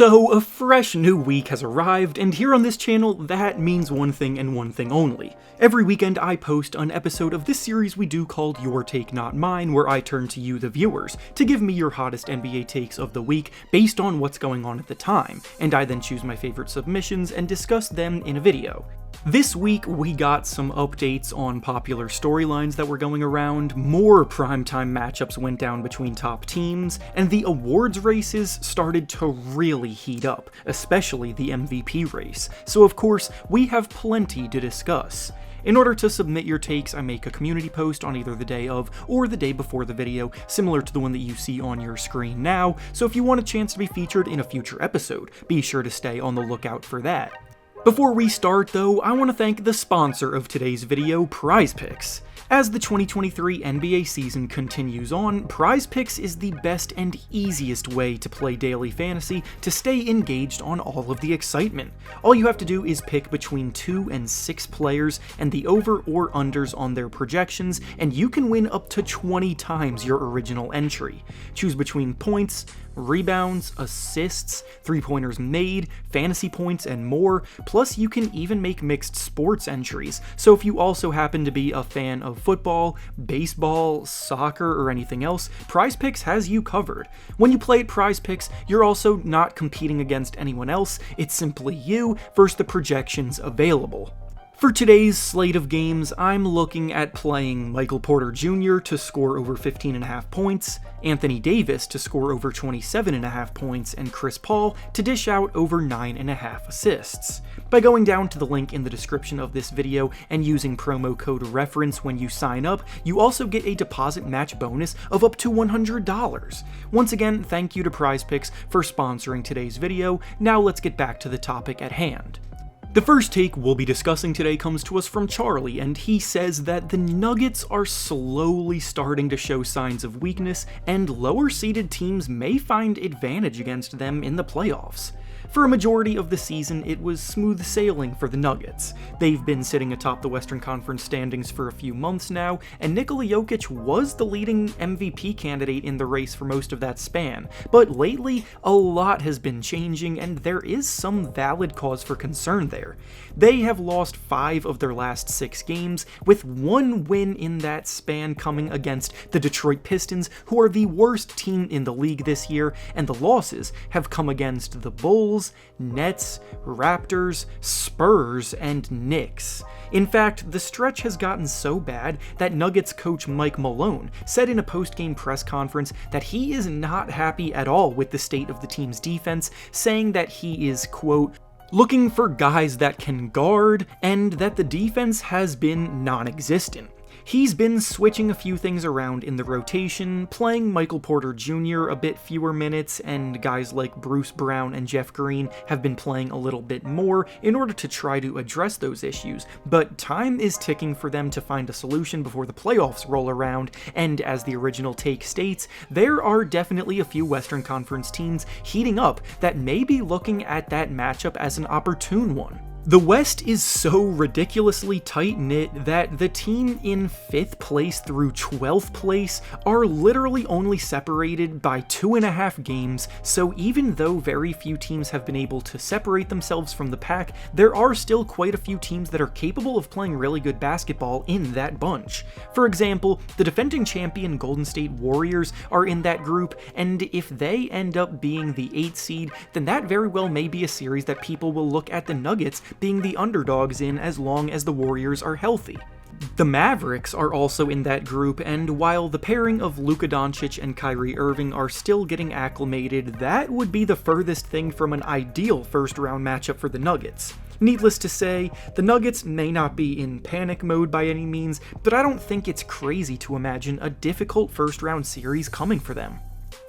So, a fresh new week has arrived, and here on this channel, that means one thing and one thing only. Every weekend I post an episode of this series we do called Your Take Not Mine, where I turn to you, the viewers, to give me your hottest NBA takes of the week based on what's going on at the time, and I then choose my favorite submissions and discuss them in a video. This week, we got some updates on popular storylines that were going around, more primetime matchups went down between top teams, and the awards races started to really heat up, especially the MVP race. So of course, we have plenty to discuss. In order to submit your takes, I make a community post on either the day of or the day before the video, similar to the one that you see on your screen now, so if you want a chance to be featured in a future episode, be sure to stay on the lookout for that. Before we start though, I want to thank the sponsor of today's video, PrizePicks. As the 2023 NBA season continues on, PrizePicks is the best and easiest way to play daily fantasy to stay engaged on all of the excitement. All you have to do is pick between 2 and 6 players and the over or unders on their projections, and you can win up to 20 times your original entry. Choose between points, rebounds, assists, three-pointers made, fantasy points, and more, plus you can even make mixed sports entries, so if you also happen to be a fan of football, baseball, soccer, or anything else, PrizePicks has you covered. When you play at PrizePicks, you're also not competing against anyone else, it's simply you versus the projections available. For today's slate of games, I'm looking at playing Michael Porter Jr. to score over 15.5 points, Anthony Davis to score over 27.5 points, and Chris Paul to dish out over 9.5 assists. By going down to the link in the description of this video and using promo code REFERENCE when you sign up, you also get a deposit match bonus of up to $100. Once again, thank you to PrizePicks for sponsoring today's video. Now let's get back to the topic at hand. The first take we'll be discussing today comes to us from Charlie, and he says that the Nuggets are slowly starting to show signs of weakness, and lower-seeded teams may find advantage against them in the playoffs. For a majority of the season, it was smooth sailing for the Nuggets. They've been sitting atop the Western Conference standings for a few months now, and Nikola Jokic was the leading MVP candidate in the race for most of that span. But lately, a lot has been changing, and there is some valid cause for concern there. They have lost 5 of their last 6 games, with 1 win in that span coming against the Detroit Pistons, who are the worst team in the league this year, and the losses have come against the Bulls, Nets, Raptors, Spurs, and Knicks. In fact, the stretch has gotten so bad that Nuggets coach Mike Malone said in a post-game press conference that he is not happy at all with the state of the team's defense, saying that he is, quote, looking for guys that can guard, and that the defense has been non-existent. He's been switching a few things around in the rotation, playing Michael Porter Jr. a bit fewer minutes, and guys like Bruce Brown and Jeff Green have been playing a little bit more in order to try to address those issues, but time is ticking for them to find a solution before the playoffs roll around, and as the original take states, there are definitely a few Western Conference teams heating up that may be looking at that matchup as an opportune one. The West is so ridiculously tight-knit that the team in 5th place through 12th place are literally only separated by 2.5 games, so even though very few teams have been able to separate themselves from the pack, there are still quite a few teams that are capable of playing really good basketball in that bunch. For example, the defending champion Golden State Warriors are in that group, and if they end up being the 8th seed, then that very well may be a series that people will look at the Nuggets being the underdogs in as long as the Warriors are healthy. The Mavericks are also in that group, and while the pairing of Luka Doncic and Kyrie Irving are still getting acclimated, that would be the furthest thing from an ideal first-round matchup for the Nuggets. Needless to say, the Nuggets may not be in panic mode by any means, but I don't think it's crazy to imagine a difficult first-round series coming for them.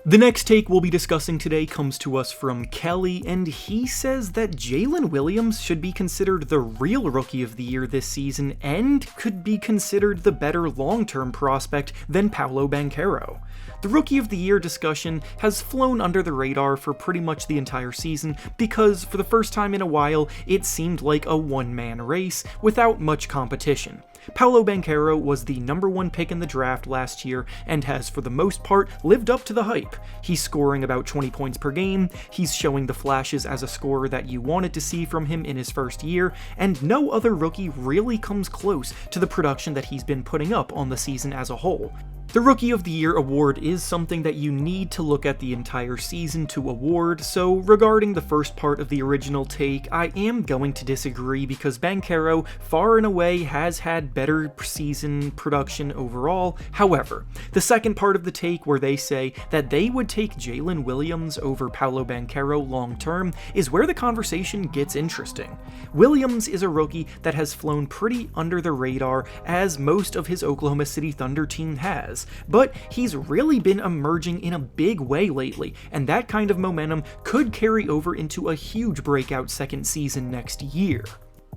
The next take we'll be discussing today comes to us from Kelly, and he says that Jalen Williams should be considered the real Rookie of the Year this season and could be considered the better long-term prospect than Paolo Banchero. The Rookie of the Year discussion has flown under the radar for pretty much the entire season because for the first time in a while, it seemed like a one-man race without much competition. Paolo Banchero was the #1 pick in the draft last year and has for the most part lived up to the hype. up. He's scoring about 20 points per game, he's showing the flashes as a scorer that you wanted to see from him in his first year, and no other rookie really comes close to the production that he's been putting up on the season as a whole. The Rookie of the Year award is something that you need to look at the entire season to award, so regarding the first part of the original take, I am going to disagree because Banchero far and away has had better season production overall. However, the second part of the take where they say that they would take Jalen Williams over Paolo Banchero long term is where the conversation gets interesting. Williams is a rookie that has flown pretty under the radar, as most of his Oklahoma City Thunder team has. But he's really been emerging in a big way lately, and that kind of momentum could carry over into a huge breakout second season next year.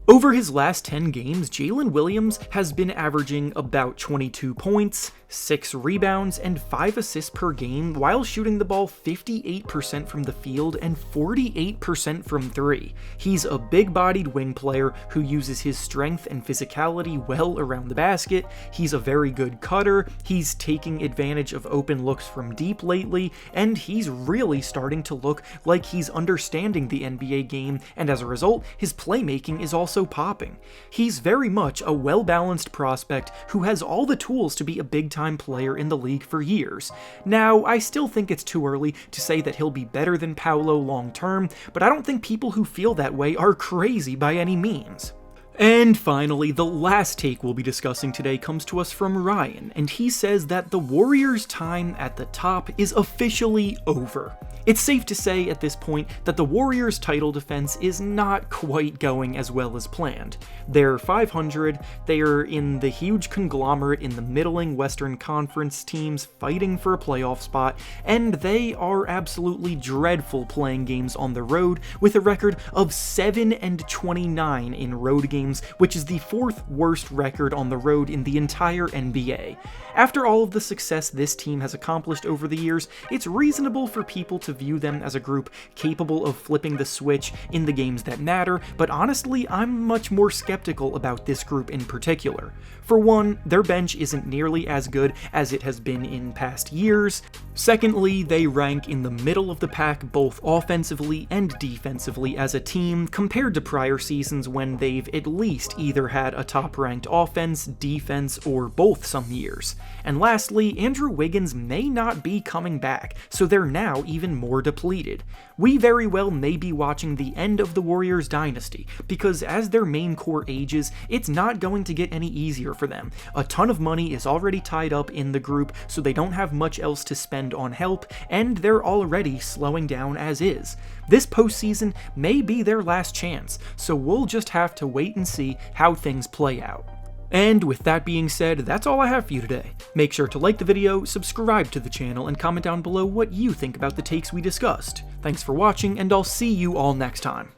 Over his last 10 games, Jalen Williams has been averaging about 22 points, 6 rebounds, and 5 assists per game while shooting the ball 58% from the field and 48% from 3. He's a big-bodied wing player who uses his strength and physicality well around the basket. He's a very good cutter, he's taking advantage of open looks from deep lately, and he's really starting to look like he's understanding the NBA game, and as a result, his playmaking is also popping. He's very much a well-balanced prospect who has all the tools to be a big-time player in the league for years. Now, I still think it's too early to say that he'll be better than Paolo long-term, but I don't think people who feel that way are crazy by any means. And finally, the last take we'll be discussing today comes to us from Ryan, and he says that the Warriors' time at the top is officially over. It's safe to say at this point that the Warriors' title defense is not quite going as well as planned. They're 500, they are in the huge conglomerate in the middling Western Conference teams fighting for a playoff spot, and they are absolutely dreadful playing games on the road with a record of 7-29 in road games, which is the 4th worst record on the road in the entire NBA. After all of the success this team has accomplished over the years, it's reasonable for people to view them as a group capable of flipping the switch in the games that matter, but honestly, I'm much more skeptical about this group in particular. For one, their bench isn't nearly as good as it has been in past years. Secondly, they rank in the middle of the pack both offensively and defensively as a team compared to prior seasons when they've at least either had a top-ranked offense, defense, or both some years. And lastly, Andrew Wiggins may not be coming back, so they're now even more depleted. We very well may be watching the end of the Warriors dynasty, because as their main core ages, it's not going to get any easier for them. A ton of money is already tied up in the group, so they don't have much else to spend on help, and they're already slowing down as is. This postseason may be their last chance, so we'll just have to wait and see how things play out. And with that being said, that's all I have for you today. Make sure to like the video, subscribe to the channel, and comment down below what you think about the takes we discussed. Thanks for watching, and I'll see you all next time.